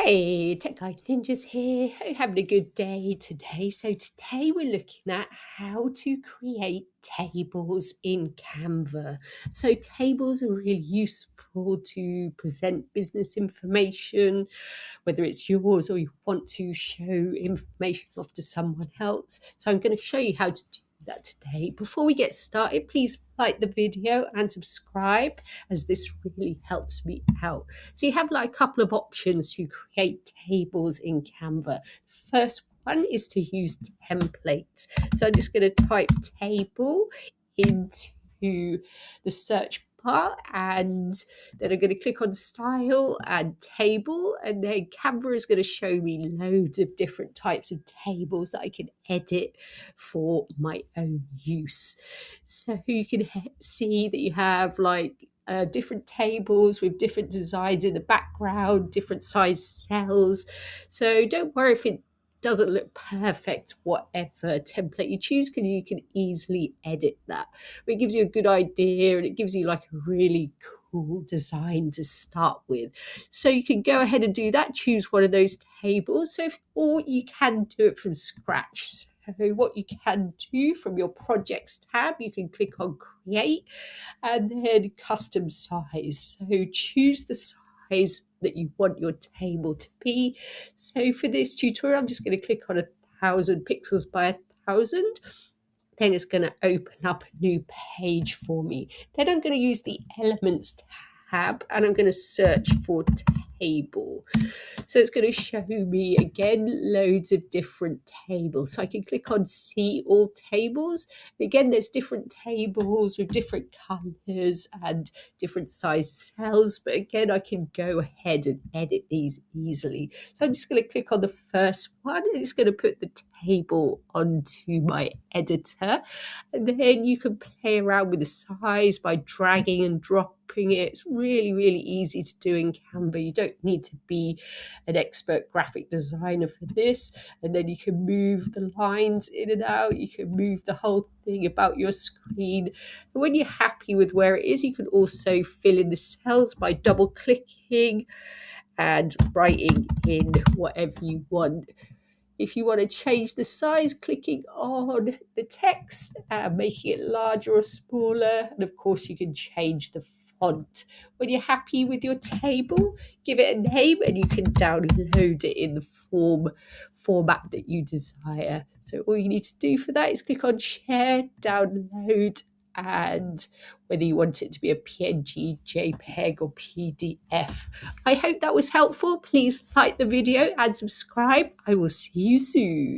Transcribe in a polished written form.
Hey, Tech Guide Ninjas here. Hope you're having a good day today. So today we're looking at how to create tables in Canva. So tables are really useful to present business information, whether it's yours or you want to show information off to someone else. So I'm going to show you how to do that today. Before we get started, please like the video and subscribe, as this really helps me out. So you have like a couple of options to create tables in Canva. First one is to use templates. So I'm just going to type table into the search bar, and then I'm going to click on style and table, and then Canva is going to show me loads of different types of tables that I can edit for my own use. So you can see that you have like different tables with different designs in the background, different size cells. So don't worry if it doesn't look perfect, whatever template you choose, because you can easily edit that. But it gives you a good idea, and it gives you like a really cool design to start with. So you can go ahead and do that, choose one of those tables, or you can do it from scratch. So what you can do from your projects tab, you can click on create and then custom size. So choose the size that you want your table to be. So for this tutorial, I'm just going to click on 1,000 pixels by 1,000. Then it's going to open up a new page for me. Then I'm going to use the elements tab and I'm going to search for table. So it's going to show me again loads of different tables. So I can click on see all tables. And again, there's different tables with different colors and different size cells. But again, I can go ahead and edit these easily. So I'm just going to click on the first one and it's going to put the table onto my editor. And then you can play around with the size by dragging and dropping it. It's really, really easy to do in Canva. You don't need to be an expert graphic designer for this. And then you can move the lines in and out. You can move the whole thing about your screen. And when you're happy with where it is, you can also fill in the cells by double clicking and writing in whatever you want. If you want to change the size, clicking on the text, making it larger or smaller. And of course, you can change the font. When you're happy with your table, give it a name and you can download it in the format that you desire. So all you need to do for that is click on share, download, and whether you want it to be a PNG, JPEG or PDF. I hope that was helpful. Please like the video and subscribe. I will see you soon.